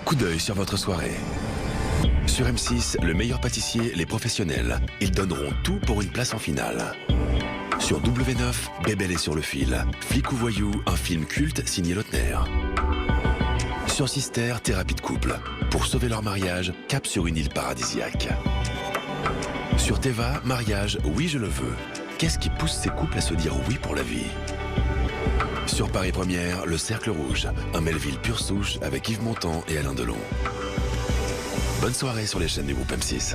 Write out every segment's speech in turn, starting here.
Coup d'œil sur votre soirée. Sur M6, le meilleur pâtissier, les professionnels. Ils donneront tout pour une place en finale. Sur W9, Bébel est sur le fil. Flic ou voyou, un film culte signé Lautner. Sur Sister, thérapie de couple. Pour sauver leur mariage, cap sur une île paradisiaque. Sur Teva, mariage, oui je le veux. Qu'est-ce qui pousse ces couples à se dire oui pour la vie? Sur Paris Première, Le Cercle Rouge, un Melville pure souche avec Yves Montand et Alain Delon. Bonne soirée sur les chaînes du groupe M6.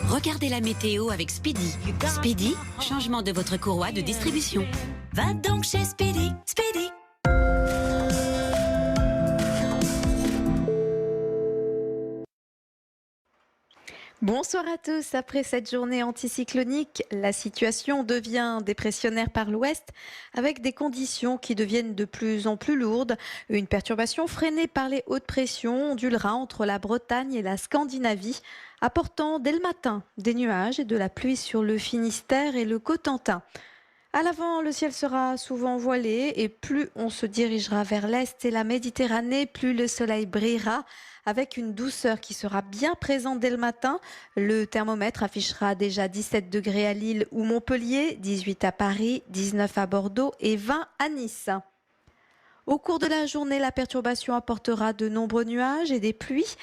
Regardez la météo avec Speedy. Speedy, changement de votre courroie de distribution. Va donc chez Speedy. Speedy. Bonsoir à tous. Après cette journée anticyclonique, la situation devient dépressionnaire par l'ouest avec des conditions qui deviennent de plus en plus lourdes. Une perturbation freinée par les hautes pressions ondulera entre la Bretagne et la Scandinavie, apportant dès le matin des nuages et de la pluie sur le Finistère et le Cotentin. À l'avant, le ciel sera souvent voilé et plus on se dirigera vers l'est et la Méditerranée, plus le soleil brillera avec une douceur qui sera bien présente dès le matin. Le thermomètre affichera déjà 17 degrés à Lille ou Montpellier, 18 à Paris, 19 à Bordeaux et 20 à Nice. Au cours de la journée, la perturbation apportera de nombreux nuages et des pluies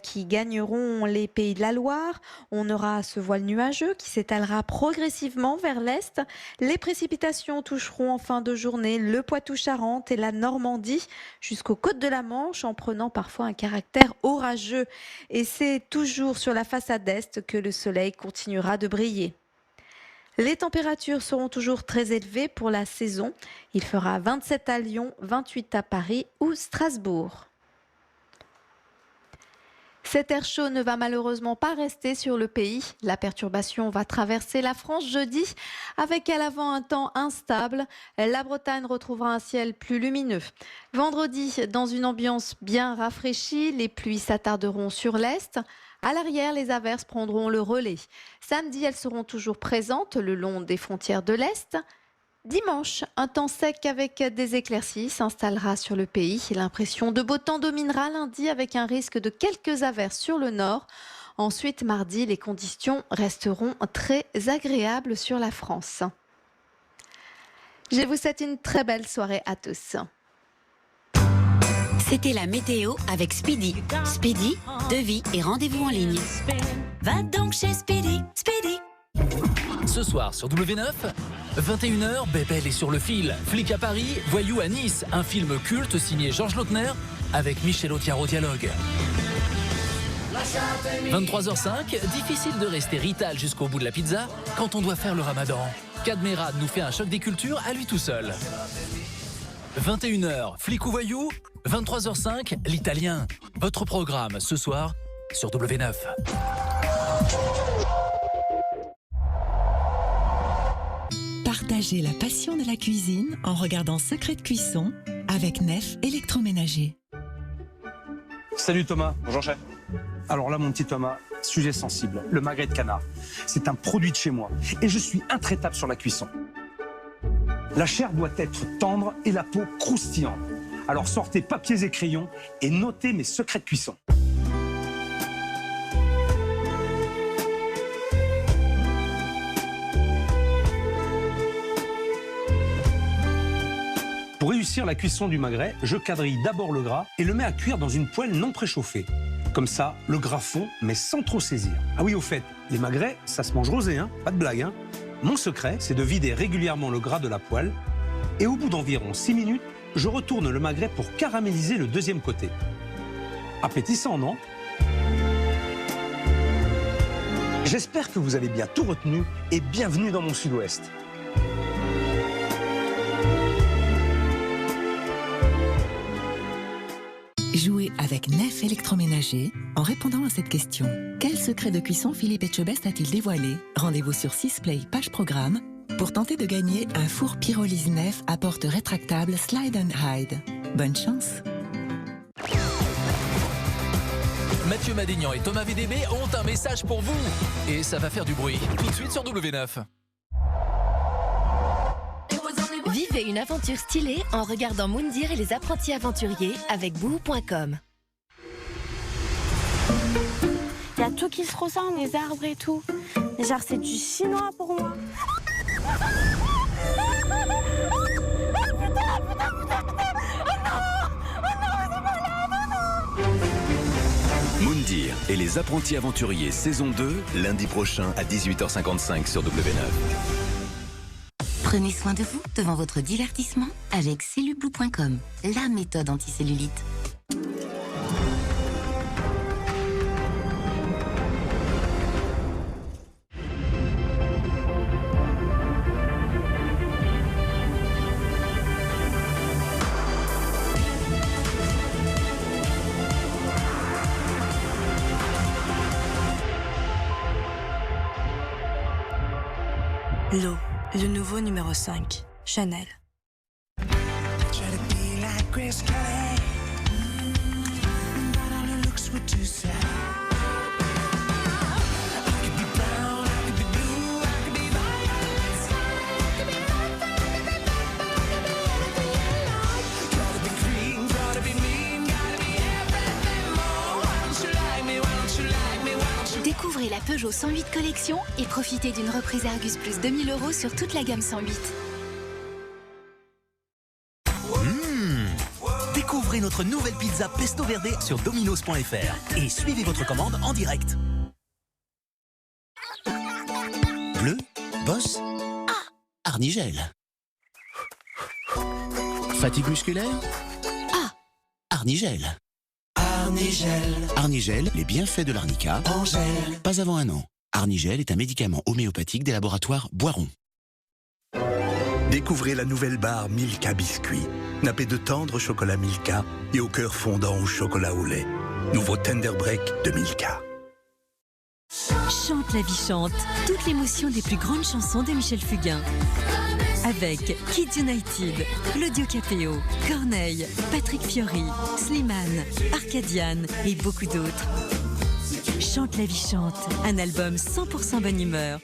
qui gagneront les pays de la Loire. On aura ce voile nuageux qui s'étalera progressivement vers l'est. Les précipitations toucheront en fin de journée le Poitou-Charentes et la Normandie jusqu'aux côtes de la Manche en prenant parfois un caractère orageux. Et c'est toujours sur la façade est que le soleil continuera de briller. Les températures seront toujours très élevées pour la saison. Il fera 27 à Lyon, 28 à Paris ou Strasbourg. Cet air chaud ne va malheureusement pas rester sur le pays. La perturbation va traverser la France jeudi avec à l'avant un temps instable. La Bretagne retrouvera un ciel plus lumineux. Vendredi, dans une ambiance bien rafraîchie, les pluies s'attarderont sur l'est. À l'arrière, les averses prendront le relais. Samedi, elles seront toujours présentes le long des frontières de l'Est. Dimanche, un temps sec avec des éclaircies s'installera sur le pays. L'impression de beau temps dominera lundi avec un risque de quelques averses sur le nord. Ensuite, mardi, les conditions resteront très agréables sur la France. Je vous souhaite une très belle soirée à tous. C'était la météo avec Speedy. Speedy, devis et rendez-vous en ligne. Va donc chez Speedy. Speedy. Ce soir sur W9, 21h, Bébel est sur le fil. Flic à Paris, voyou à Nice. Un film culte signé Georges Lautner avec Michel Audiard au dialogue. 23h05, difficile de rester rital jusqu'au bout de la pizza quand on doit faire le ramadan. Cadmerad nous fait un choc des cultures à lui tout seul. 21h, Flic ou voyou, 23h05, l'italien. Votre programme ce soir sur W9. Partagez la passion de la cuisine en regardant Secret de cuisson avec Nef Électroménager. Salut Thomas. Bonjour chef. Alors là mon petit Thomas, sujet sensible, le magret de canard. C'est un produit de chez moi et je suis intraitable sur la cuisson. La chair doit être tendre et la peau croustillante. Alors sortez papiers et crayons et notez mes secrets de cuisson. Pour réussir la cuisson du magret, je quadrille d'abord le gras et le mets à cuire dans une poêle non préchauffée. Comme ça, le gras fond, mais sans trop saisir. Ah oui, au fait, les magrets, ça se mange rosé, hein, pas de blague. Hein. Mon secret, c'est de vider régulièrement le gras de la poêle et au bout d'environ 6 minutes, je retourne le magret pour caraméliser le deuxième côté. Appétissant, non? J'espère que vous avez bien tout retenu et bienvenue dans mon sud-ouest. Jouez avec Nef Électroménager en répondant à cette question. Quel secret de cuisson Philippe Etchebest a-t-il dévoilé? Rendez-vous sur Sisplay page programme pour tenter de gagner un four pyrolyse Nef à porte rétractable Slide and Hide. Bonne chance! Mathieu Madignan et Thomas VDB ont un message pour vous. Et ça va faire du bruit. Tout de suite sur W9. Vivez une aventure stylée en regardant Moundir et les apprentis aventuriers avec bouhou.com. Il y a tout qui se ressemble, les arbres et tout. Genre, c'est du chinois pour moi. Moundir et les apprentis aventuriers saison 2, lundi prochain à 18h55 sur W9. Prenez soin de vous devant votre divertissement avec cellublue.com, la méthode anticellulite. L'eau, le nouveau numéro 5, Chanel. Découvrez la Peugeot 108 collection et profitez d'une reprise Argus plus 2000 € sur toute la gamme 108. Découvrez notre nouvelle pizza Pesto Verde sur dominos.fr et suivez votre commande en direct. Bleu, bosse, Arnigel. Fatigue musculaire, Arnigel. Arnigel, les bienfaits de l'arnica. Angèle. Pas avant 1 an. Arnigel est un médicament homéopathique des laboratoires Boiron. Découvrez la nouvelle barre Milka Biscuit. Nappée de tendre chocolat Milka et au cœur fondant au chocolat au lait. Nouveau Tender Break de Milka. Chante la vie chante. Toute l'émotion des plus grandes chansons de Michel Fugain. Avec Kids United, Claudio Capéo, Corneille, Patrick Fiori, Slimane, Arcadiane et beaucoup d'autres. Chante la vie chante, un album 100% bonne humeur.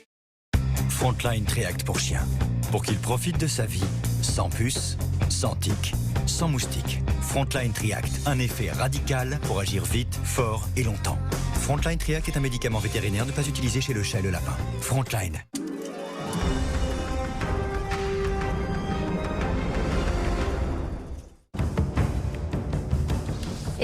Frontline Triact pour chien. Pour qu'il profite de sa vie, sans puce, sans tic, sans moustique. Frontline Triact, un effet radical pour agir vite, fort et longtemps. Frontline Triact est un médicament vétérinaire ne pas utilisé chez le chat et le lapin. Frontline.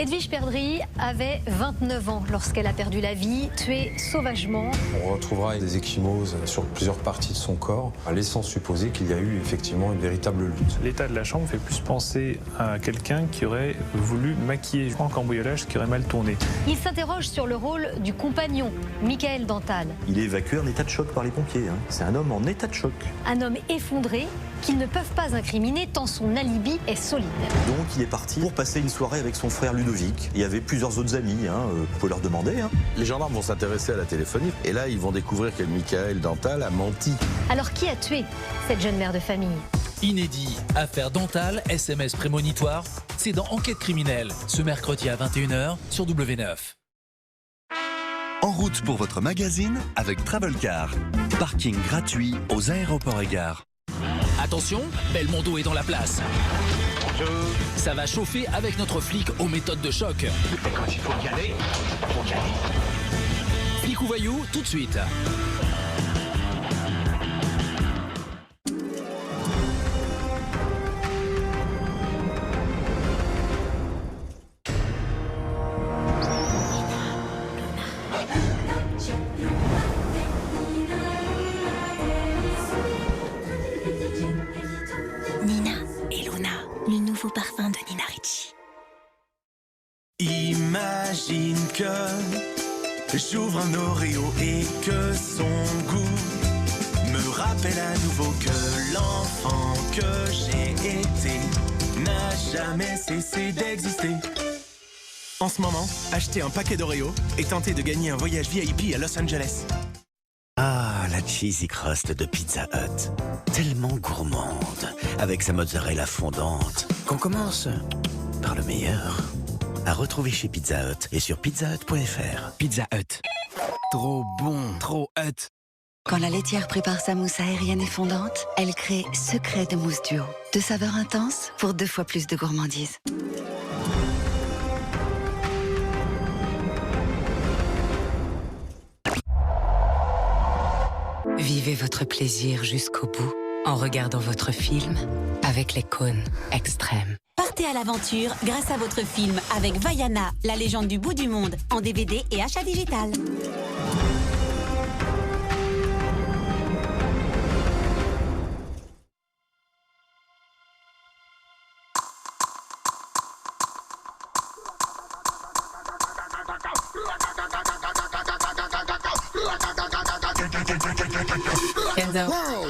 Edwige Perdry avait 29 ans lorsqu'elle a perdu la vie, tuée sauvagement. On retrouvera des ecchymoses sur plusieurs parties de son corps, laissant supposer qu'il y a eu effectivement une véritable lutte. L'état de la chambre fait plus penser à quelqu'un qui aurait voulu maquiller un cambriolage qui aurait mal tourné. Il s'interroge sur le rôle du compagnon, Michael Dantal. Il est évacué en état de choc par les pompiers. C'est un homme en état de choc. Un homme effondré qu'ils ne peuvent pas incriminer tant son alibi est solide. Donc il est parti pour passer une soirée avec son frère Ludovic. Il y avait plusieurs autres amis, vous pouvez leur demander. Les gendarmes vont s'intéresser à la téléphonie et là ils vont découvrir que Michael Dantal a menti. Alors qui a tué cette jeune mère de famille? Inédit, affaire Dantal, SMS prémonitoire, c'est dans Enquête criminelle, ce mercredi à 21h sur W9. En route pour votre magazine avec Travelcar. Parking gratuit aux aéroports et gares. Attention, Belmondo est dans la place. Ça va chauffer avec notre flic aux méthodes de choc. Quand il faut y aller, faut y aller. Flic ou voyou, tout de suite. Parfum de Nina Ricci. Imagine que j'ouvre un Oreo et que son goût me rappelle à nouveau que l'enfant que j'ai été n'a jamais cessé d'exister. En ce moment, achetez un paquet d'Oreo et tentez de gagner un voyage VIP à Los Angeles. Ah, la cheesy crust de Pizza Hut. Tellement gourmande, avec sa mozzarella fondante. Qu'on commence par le meilleur. À retrouver chez Pizza Hut et sur pizzahut.fr. Pizza Hut. Trop bon, trop hut. Quand la laitière prépare sa mousse aérienne et fondante, elle crée Secret de mousse duo. 2 saveurs intenses pour 2 fois plus de gourmandise. Vivez votre plaisir jusqu'au bout en regardant votre film avec les cônes extrêmes. Partez à l'aventure grâce à votre film avec Vaiana, la légende du bout du monde, en DVD et achat digital.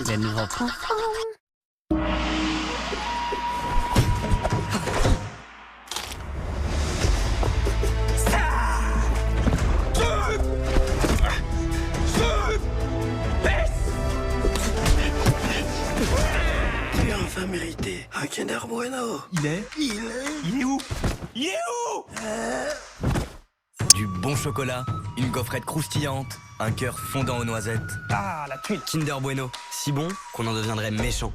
Les nouveaux points. Tu as enfin mérité un Kinder Bueno. Il est où? Il est où? Du bon chocolat, une gaufrette croustillante, un cœur fondant aux noisettes. Ah, la tuile. Kinder Bueno, si bon qu'on en deviendrait méchant.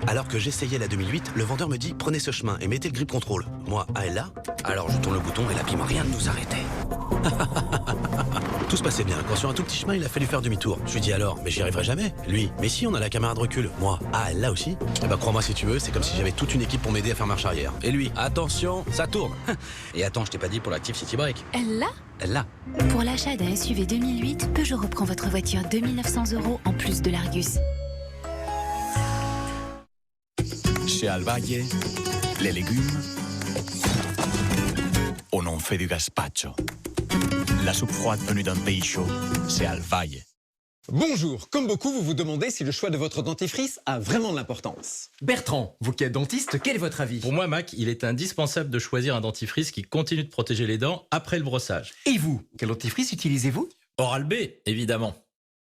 Alors que j'essayais la 2008, le vendeur me dit « Prenez ce chemin et mettez le grip control ». Moi, ah, elle là. Alors je tourne le bouton et la pime, rien ne nous arrêtait. Tout se passait bien. Quand sur un tout petit chemin, il a fallu faire demi-tour. Je lui dis alors, mais j'y arriverai jamais. Lui, mais si, on a la caméra de recul. Moi, ah, elle là aussi. Eh ben, crois-moi si tu veux, c'est comme si j'avais toute une équipe pour m'aider à faire marche arrière. Et lui, attention, ça tourne. Et attends, je t'ai pas dit pour l'Active City Break. Elle l'a? Elle là. Pour l'achat d'un SUV 2008, Peugeot reprend votre voiture 2 900 € en plus de l'Argus. Chez Alvalle, les légumes, on en fait du gazpacho. La soupe froide venue d'un pays chaud, c'est Alvalle. Bonjour, comme beaucoup, vous vous demandez si le choix de votre dentifrice a vraiment de l'importance. Bertrand, vous qui êtes dentiste, quel est votre avis? Pour moi, Mac, il est indispensable de choisir un dentifrice qui continue de protéger les dents après le brossage. Et vous, quel dentifrice utilisez-vous? Oral-B, évidemment.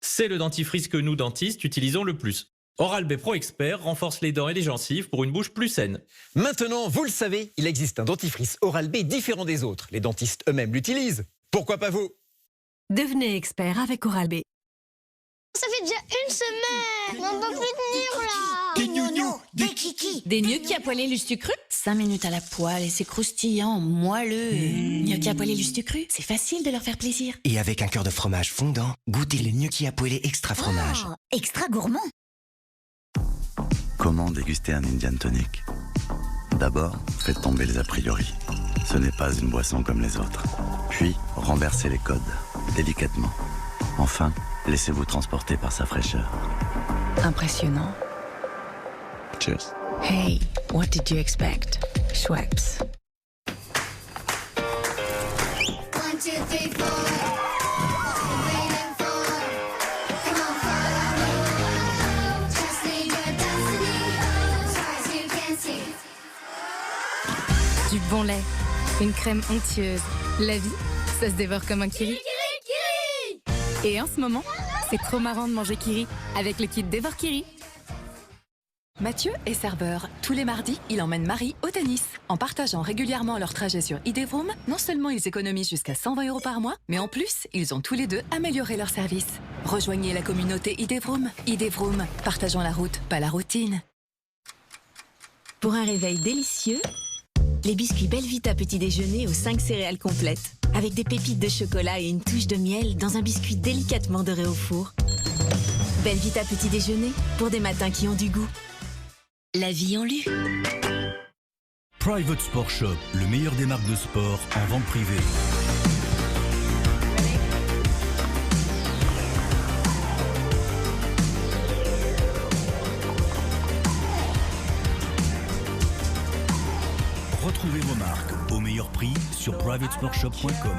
C'est le dentifrice que nous, dentistes, utilisons le plus. Oral-B Pro Expert renforce les dents et les gencives pour une bouche plus saine. Maintenant, vous le savez, il existe un dentifrice Oral-B différent des autres. Les dentistes eux-mêmes l'utilisent. Pourquoi pas vous? Devenez expert avec Oral-B. Ça fait déjà une semaine. On peut plus tenir là. Des gnous, des kikis. Des gnocchis à poêler lustu cru? 5 minutes à la poêle et c'est croustillant, moelleux. Gnocchis à poêler lustu cru, c'est facile de leur faire plaisir. Et avec un cœur de fromage fondant, goûtez les gnocchis à poêler extra fromage. Oh, extra gourmand. Comment déguster un Indian Tonic? D'abord, faites tomber les a priori. Ce n'est pas une boisson comme les autres. Puis, renversez les codes, délicatement. Enfin, laissez-vous transporter par sa fraîcheur. Impressionnant. Cheers. Hey, what did you expect? Schweppes. 1, 2, 3, 4. Du bon lait, une crème onctueuse. La vie, ça se dévore comme un kiri. Et en ce moment, c'est trop marrant de manger kiri avec le kit Dévore Kiri. Mathieu est serveur. Tous les mardis, il emmène Marie au tennis. En partageant régulièrement leur trajet sur Idevroom, non seulement ils économisent jusqu'à 120 € par mois, mais en plus, ils ont tous les deux amélioré leur service. Rejoignez la communauté Idevroom. Idevroom, partageons la route, pas la routine. Pour un réveil délicieux, les biscuits Belvita petit déjeuner aux 5 céréales complètes. Avec des pépites de chocolat et une touche de miel dans un biscuit délicatement doré au four. Belvita petit déjeuner pour des matins qui ont du goût. La vie en lu. Private Sport Shop, le meilleur des marques de sport en vente privée. Retrouvez vos marques au meilleur prix sur privatesportshop.com.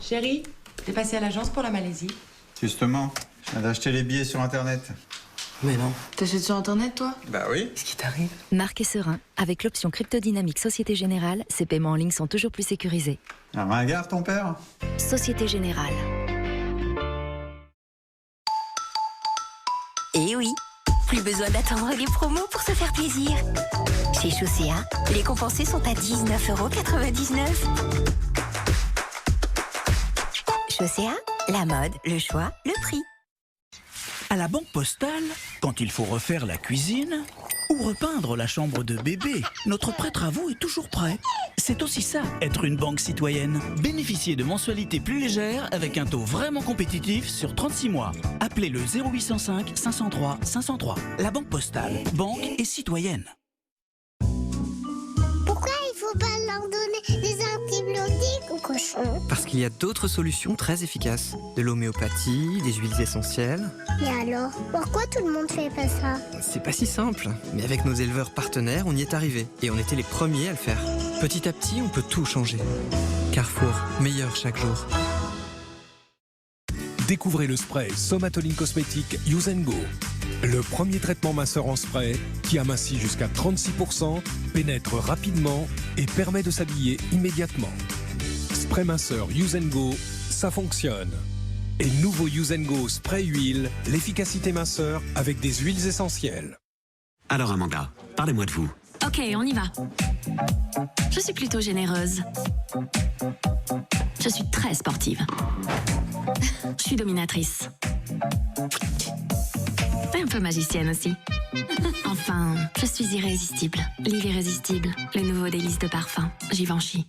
Chérie, t'es passée à l'agence pour la Malaisie? Justement, je viens d'acheter les billets sur Internet. Mais non. T'achètes sur Internet, toi? Bah oui. Qu'est-ce qui t'arrive? Marc est serein. Avec l'option cryptodynamique Société Générale, ses paiements en ligne sont toujours plus sécurisés. Un ringard, ton père? Société Générale. Et oui, plus besoin d'attendre les promos pour se faire plaisir. Chez Chaussea, les compensés sont à 19,99 €. Chaussea, la mode, le choix, le prix. À la Banque Postale, quand il faut refaire la cuisine ou repeindre la chambre de bébé, notre prêt travaux est toujours prêt. C'est aussi ça, être une banque citoyenne. Bénéficiez de mensualités plus légères avec un taux vraiment compétitif sur 36 mois. Appelez le 0805 503 503. La Banque Postale, banque et citoyenne. Pourquoi il faut pas leur donner des antibiotiques aux cochons? Parce qu'il y a d'autres solutions très efficaces. De l'homéopathie, des huiles essentielles. Et alors, pourquoi tout le monde fait pas ça? C'est pas si simple. Mais avec nos éleveurs partenaires, on y est arrivé. Et on était les premiers à le faire. Petit à petit, on peut tout changer. Carrefour, meilleur chaque jour. Découvrez le spray Somatoline Cosmétique Use & Go. Le premier traitement minceur en spray qui amincit jusqu'à 36%, pénètre rapidement et permet de s'habiller immédiatement. Spray minceur Use & Go, ça fonctionne. Et nouveau Use & Go spray huile, l'efficacité minceur avec des huiles essentielles. Alors Amanda, parlez-moi de vous. Ok, on y va. Je suis plutôt généreuse. Je suis très sportive. Je suis dominatrice. Et un peu magicienne aussi. Enfin, je suis irrésistible. L'irrésistible, le nouveau délice de parfum. Givenchy.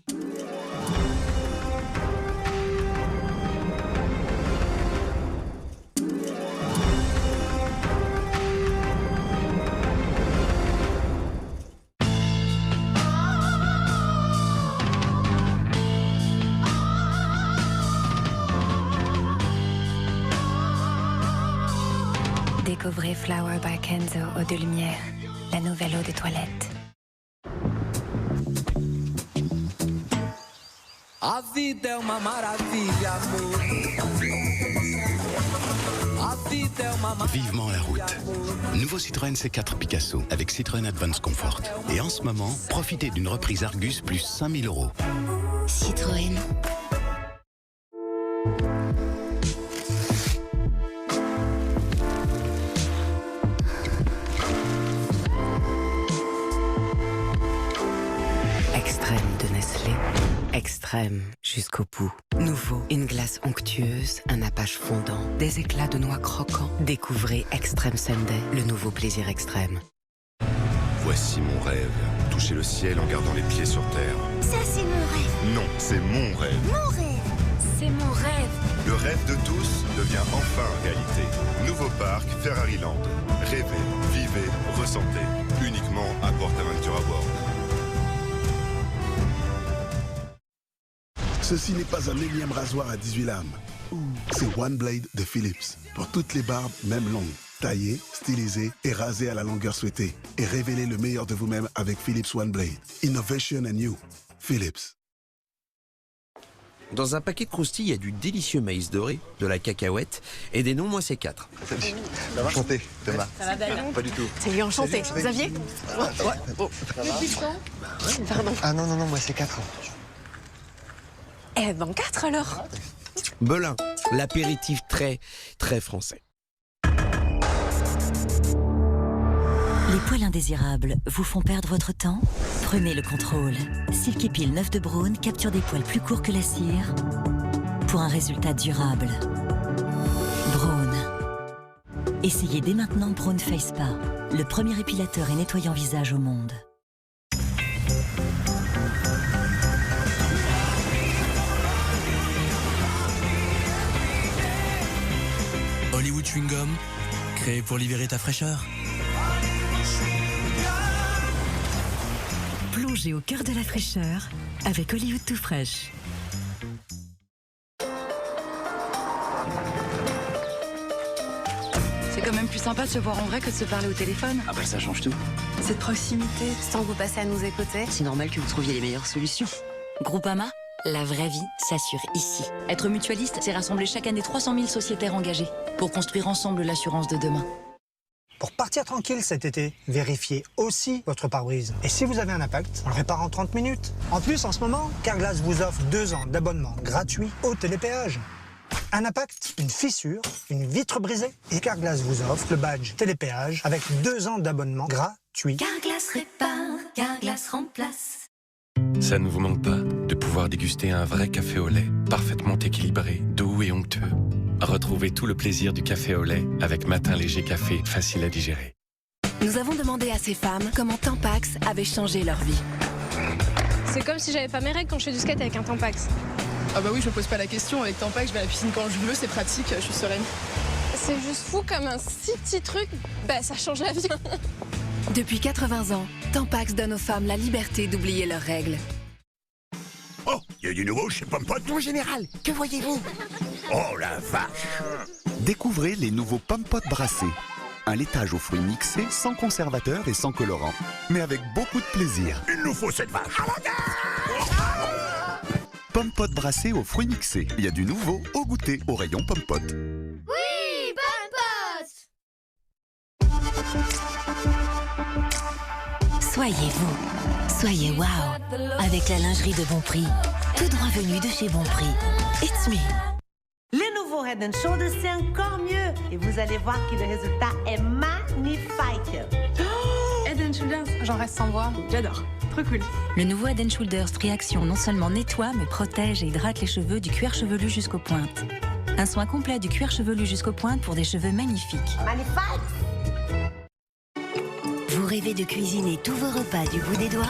Découvrez Flower by Kenzo eau de lumière, la nouvelle eau de toilette. A vida é uma maravilha, amor. A vida é uma maravilha. Vivement la route. Nouveau Citroën C4 Picasso avec Citroën Advance Comfort. Et en ce moment, profitez d'une reprise Argus plus 5 000 €. Citroën. Extrême de Nestlé. Extrême jusqu'au bout. Nouveau, une glace onctueuse, un nappage fondant, des éclats de noix croquants. Découvrez Extrême Sundae, le nouveau plaisir extrême. Voici mon rêve. Toucher le ciel en gardant les pieds sur terre. Ça, c'est mon rêve. Non, c'est mon rêve. Mon rêve. C'est mon rêve. Le rêve de tous devient enfin réalité. Nouveau parc Ferrariland. Rêvez, vivez, ressentez. Uniquement à PortAventura World. Ceci n'est pas un énième rasoir à 18 lames. C'est One Blade de Philips. Pour toutes les barbes, même longues. Taillez, stylisez et rasez à la longueur souhaitée. Et révélez le meilleur de vous-même avec Philips One Blade. Innovation and you. Philips. Dans un paquet de croustilles, il y a du délicieux maïs doré, de la cacahuète et des noms, moi c'est 4. Salut. Enchanté, Thomas. Ça va bien? Pas du tout. Salut, enchanté. Salut. Xavier? Pardon. Ah non, moi c'est 4. Eh ben 4 alors. Belin, l'apéritif très, très français. Les poils indésirables vous font perdre votre temps? Prenez le contrôle. Silky Peel 9 de Braun capture des poils plus courts que la cire pour un résultat durable. Braun. Essayez dès maintenant Braun Face Spa, le premier épilateur et nettoyant visage au monde. Hollywood Chewing Gum, créé pour libérer ta fraîcheur. Plongez au cœur de la fraîcheur avec Hollywood Tout Fraîche. C'est quand même plus sympa de se voir en vrai que de se parler au téléphone. Ah bah ça change tout. Cette proximité, sans vous passer à nous écouter. C'est normal que vous trouviez les meilleures solutions. Groupama, la vraie vie s'assure ici. Être mutualiste, c'est rassembler chaque année 300 000 sociétaires engagés pour construire ensemble l'assurance de demain. Pour partir tranquille cet été, vérifiez aussi votre pare-brise. Et si vous avez un impact, on le répare en 30 minutes. En plus, en ce moment, Carglass vous offre 2 ans d'abonnement gratuit au télépéage. Un impact, une fissure, une vitre brisée. Et Carglass vous offre le badge télépéage avec 2 ans d'abonnement gratuit. Carglass répare, Carglass remplace. Ça ne vous manque pas de pouvoir déguster un vrai café au lait, parfaitement équilibré, doux et onctueux. Retrouvez tout le plaisir du café au lait avec Matin Léger Café, facile à digérer. Nous avons demandé à ces femmes comment Tampax avait changé leur vie. C'est comme si j'avais pas mes règles quand je fais du skate avec un Tampax. Ah bah oui, je me pose pas la question. Avec Tampax, je vais à la piscine quand je veux, c'est pratique, je suis sereine. C'est juste fou comme un si petit truc, bah ça change la vie. Depuis 80 ans, Tampax donne aux femmes la liberté d'oublier leurs règles. Oh, il y a du nouveau chez Pompot. Mon général, que voyez-vous? Oh la vache! Découvrez les nouveaux Pompot brassés. Un laitage aux fruits mixés, sans conservateur et sans colorant. Mais avec beaucoup de plaisir. Il nous faut cette vache! Pompot brassés aux fruits mixés. Il y a du nouveau au goûter au rayon Pompot. Oui, Soyez vous, soyez wow, avec la lingerie de bon prix, tout droit venu de chez Bon Prix. It's me. Les nouveaux Head & Shoulders, c'est encore mieux. Et vous allez voir que le résultat est magnifique. Head & Shoulders, j'en reste sans voix. J'adore. Trop cool. Le nouveau Head & Shoulders Tri-Action non seulement nettoie, mais protège et hydrate les cheveux du cuir chevelu jusqu'aux pointes. Un soin complet du cuir chevelu jusqu'aux pointes pour des cheveux magnifiques. Magnifique! Vous rêvez de cuisiner tous vos repas du bout des doigts?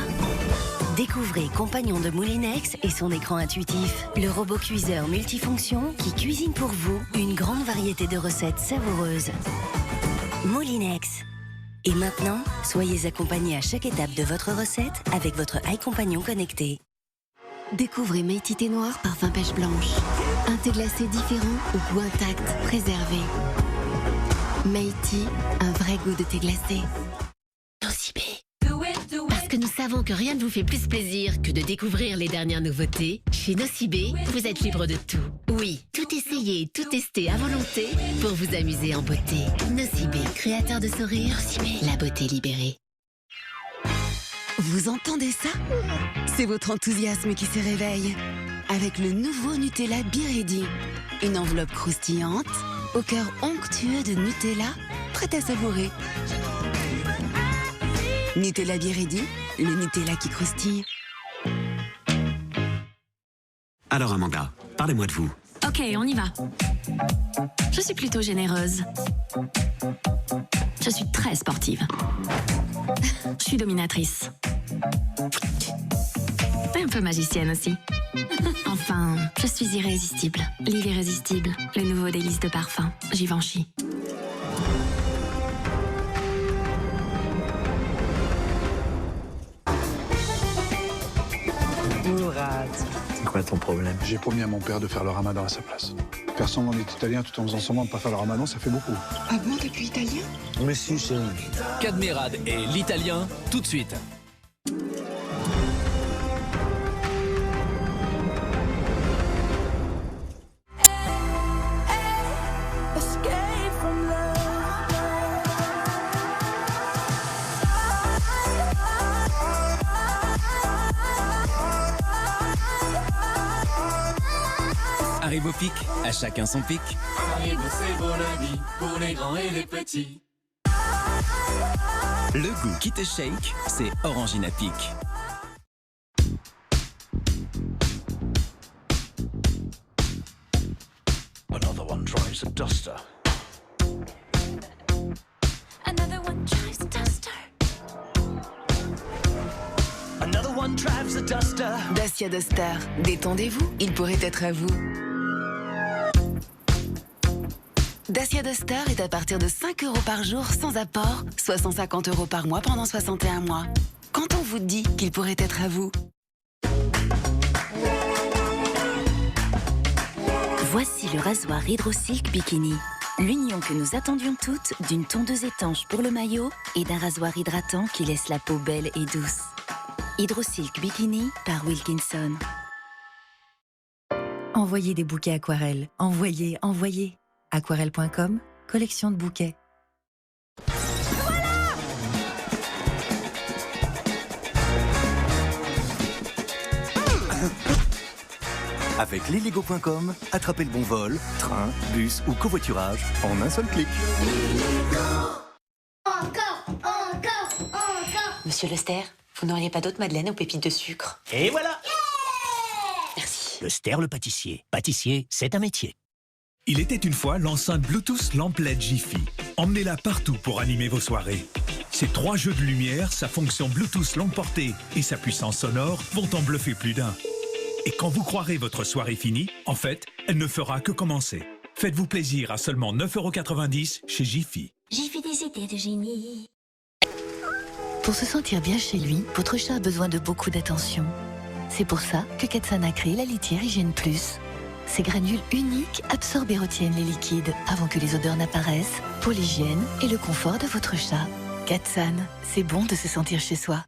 Découvrez Compagnon de Moulinex et son écran intuitif. Le robot cuiseur multifonction qui cuisine pour vous une grande variété de recettes savoureuses. Moulinex. Et maintenant, soyez accompagné à chaque étape de votre recette avec votre iCompagnon connecté. Découvrez Meiti Thé Noir parfum pêche blanche. Un thé glacé différent au goût intact, préservé. Meiti, un vrai goût de thé glacé. Nocibé. Parce que nous savons que rien ne vous fait plus plaisir que de découvrir les dernières nouveautés, chez Nocibé, vous êtes libre de tout. Oui, tout essayer, tout tester à volonté pour vous amuser en beauté. Nocibé, créateur de sourires, la beauté libérée. Vous entendez ça? C'est votre enthousiasme qui se réveille. Avec le nouveau Nutella Biredi. Une enveloppe croustillante, au cœur onctueux de Nutella, prête à savourer. Nutella Biredi, le Nutella qui croustille. Alors Amanda, parlez-moi de vous. Ok, on y va. Je suis plutôt généreuse. Je suis très sportive. Je suis dominatrice. Et un peu magicienne aussi. Enfin, je suis irrésistible. L'irrésistible, le nouveau délice de parfum. Givenchy. C'est quoi ton problème? J'ai promis à mon père de faire le ramadan à sa place. Faire semblant d'être italien tout en faisant semblant de ne pas faire le ramadan, ça fait beaucoup. Ah bon, t'es plus italien? Mais si, chérie. Cadmerade et l'italien, tout de suite. Arrive au pic, à chacun son pic. Arrive, c'est bon la vie, pour les grands et les petits. Le goût qui te shake, c'est Orangina Peak. Another one tries a duster. Another one tries a duster. Another one drives a duster. Dacia Duster, détendez-vous, il pourrait être à vous. Dacia Duster est à partir de 5 € par jour sans apport, soit 150 € par mois pendant 61 mois. Quand on vous dit qu'il pourrait être à vous? Voici le rasoir Hydrosilk Bikini. L'union que nous attendions toutes d'une tondeuse étanche pour le maillot et d'un rasoir hydratant qui laisse la peau belle et douce. Hydrosilk Bikini par Wilkinson. Envoyez des bouquets aquarelles. Envoyez. Aquarelle.com, collection de bouquets. Avec liligo.com, attrapez le bon vol, train, bus ou covoiturage en un seul clic. Monsieur Lester, vous n'auriez pas d'autres madeleines aux pépites de sucre? Et voilà. Merci. Lester le pâtissier. Pâtissier, c'est un métier. Il était une fois l'enceinte Bluetooth lampe LED Jiffy. Emmenez-la partout pour animer vos soirées. Ses 3 jeux de lumière, sa fonction Bluetooth longue portée et sa puissance sonore vont en bluffer plus d'un. Et quand vous croirez votre soirée finie, en fait, elle ne fera que commencer. Faites-vous plaisir à seulement 9,90 € chez Jiffy. J'ai des idées de génie. Pour se sentir bien chez lui, votre chat a besoin de beaucoup d'attention. C'est pour ça que Katsan a créé la litière Hygiène Plus. Ces granules uniques absorbent et retiennent les liquides avant que les odeurs n'apparaissent pour l'hygiène et le confort de votre chat. Katsan, c'est bon de se sentir chez soi.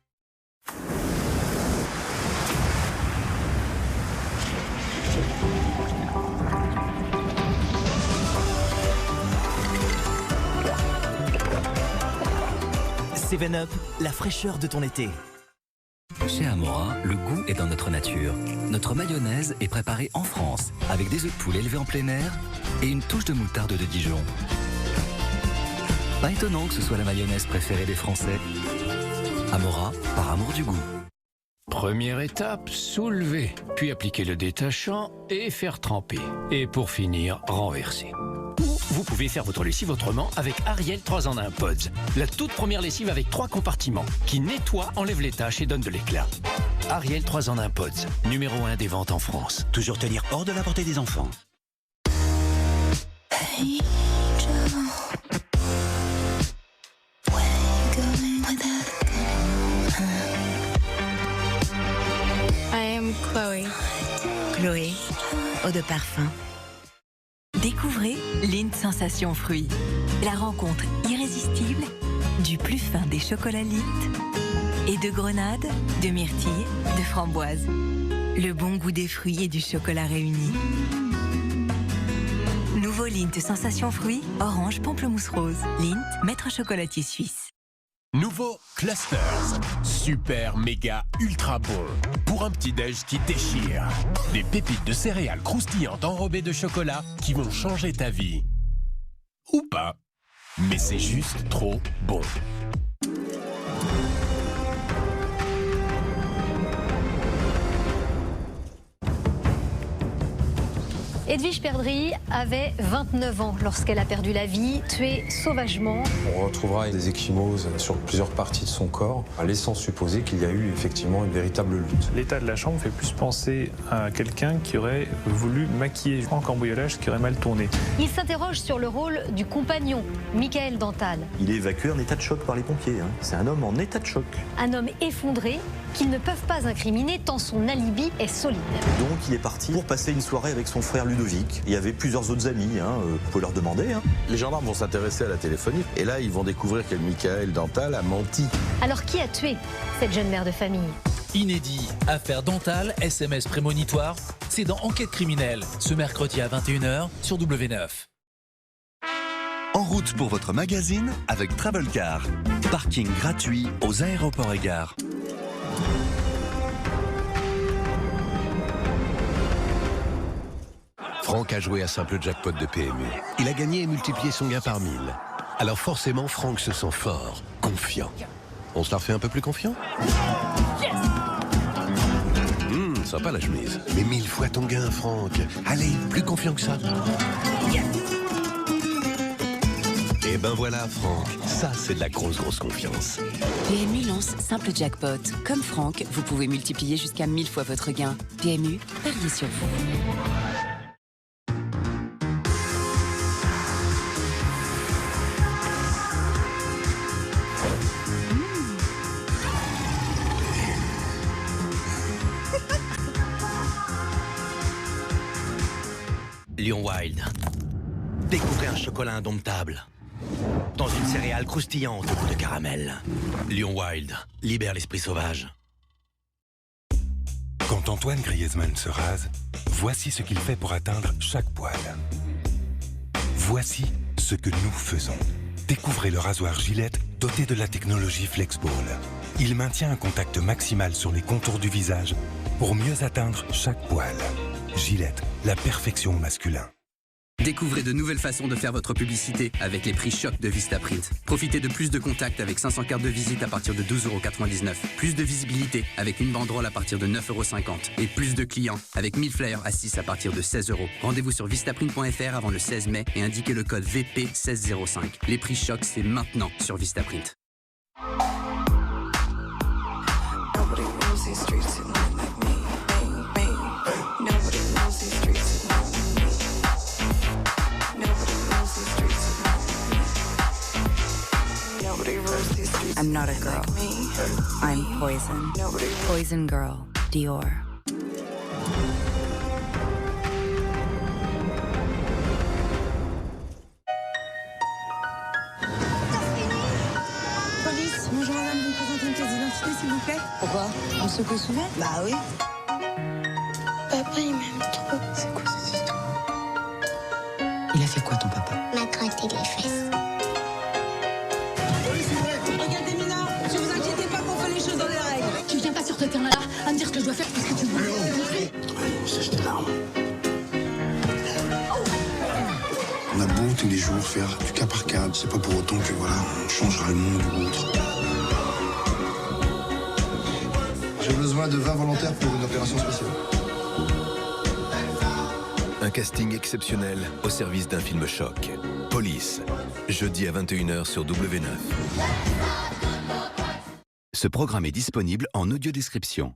Seven Up, la fraîcheur de ton été. Chez Amora, le goût est dans notre nature. Notre mayonnaise est préparée en France, avec des œufs de poule élevés en plein air et une touche de moutarde de Dijon. Pas étonnant que ce soit la mayonnaise préférée des Français. Amora, par amour du goût. Première étape, soulever, puis appliquer le détachant et faire tremper. Et pour finir, renverser. Ou vous pouvez faire votre lessive autrement avec Ariel 3 en 1 Pods. La toute première lessive avec 3 compartiments qui nettoie, enlève les taches et donne de l'éclat. Ariel 3 en 1 Pods, numéro 1 des ventes en France. Toujours tenir hors de la portée des enfants. Hey, Joe. Where you going with that? I am Chloe. Chloé, eau de parfum. Découvrez Lindt Sensation Fruits. La rencontre irrésistible du plus fin des chocolats Lindt et de grenade, de myrtille, de framboise. Le bon goût des fruits et du chocolat réunis. Nouveau Lindt Sensation Fruits, orange, pamplemousse rose. Lindt, maître chocolatier suisse. Nouveau Clusters. Super, méga, ultra bon. Pour un petit-déj qui déchire. Des pépites de céréales croustillantes enrobées de chocolat qui vont changer ta vie. Ou pas. Mais c'est juste trop bon. Edwige Perdry avait 29 ans lorsqu'elle a perdu la vie, tuée sauvagement. On retrouvera des ecchymoses sur plusieurs parties de son corps, laissant supposer qu'il y a eu effectivement une véritable lutte. L'état de la chambre fait plus penser à quelqu'un qui aurait voulu maquiller un cambriolage qui aurait mal tourné. Il s'interroge sur le rôle du compagnon, Michael Dantal. Il est évacué en état de choc par les pompiers. C'est un homme en état de choc. Un homme effondré qu'ils ne peuvent pas incriminer tant son alibi est solide. Donc il est parti pour passer une soirée avec son frère Ludovic. Il y avait plusieurs autres amis, vous pouvez leur demander. Les gendarmes vont s'intéresser à la téléphonie et là ils vont découvrir que Michael Dantal a menti. Alors qui a tué cette jeune mère de famille? Inédit, affaire Dantal, SMS prémonitoire, c'est dans Enquête criminelle, ce mercredi à 21 h sur W9. En route pour votre magazine avec Travelcar. Parking gratuit aux aéroports et gares. Franck a joué à simple jackpot de PMU. Il a gagné et multiplié son gain par 1000. Alors forcément, Franck se sent fort, confiant. On se la refait un peu plus confiant? Sympa la chemise. Mais 1000 fois ton gain, Franck. Allez, plus confiant que ça. Et ben voilà, Franck. Ça, c'est de la grosse confiance. PMU lance simple jackpot. Comme Franck, vous pouvez multiplier jusqu'à 1000 fois votre gain. PMU, pariez sur vous. Lyon Wild. Découvrez un chocolat indomptable. Dans une céréale croustillante au goût de caramel. Lyon Wild. Libère l'esprit sauvage. Quand Antoine Griezmann se rase, voici ce qu'il fait pour atteindre chaque poil. Voici ce que nous faisons. Découvrez le rasoir Gillette doté de la technologie FlexBall. Il maintient un contact maximal sur les contours du visage pour mieux atteindre chaque poil. Gillette, la perfection au masculin. Découvrez de nouvelles façons de faire votre publicité avec les prix choc de Vistaprint. Profitez de plus de contacts avec 500 cartes de visite à partir de 12,99 €. Plus de visibilité avec une banderole à partir de 9,50 € et plus de clients avec 1000 flyers à 6 à partir de 16 €. Rendez-vous sur vistaprint.fr avant le 16 mai et indiquez le code VP1605. Les prix choc, c'est maintenant sur Vistaprint. I'm not a girl. I'm Poison. Poison Girl, Dior. Police, bonjour madame, vous me présentez une pièce d'identité s'il vous plaît? Pourquoi? On se secoue souvent? Bah oui. Papa, il m'aime trop. C'est quoi cette histoire? Il a fait quoi ton papa? M'a gratté les fesses. Regardez mineurs, ne vous inquiétez pas qu'on fait les choses dans les règles. Tu viens pas sur ce terrain-là à me dire ce que je dois faire parce que tu veux. On sèche tes larmes. On a beau tous les jours faire du cas par cas, c'est pas pour autant que voilà, on changera le monde ou autre. J'ai besoin de 20 volontaires pour une opération spéciale. Un casting exceptionnel au service d'un film choc. Police, jeudi à 21 h sur W9. Ce programme est disponible en audio description.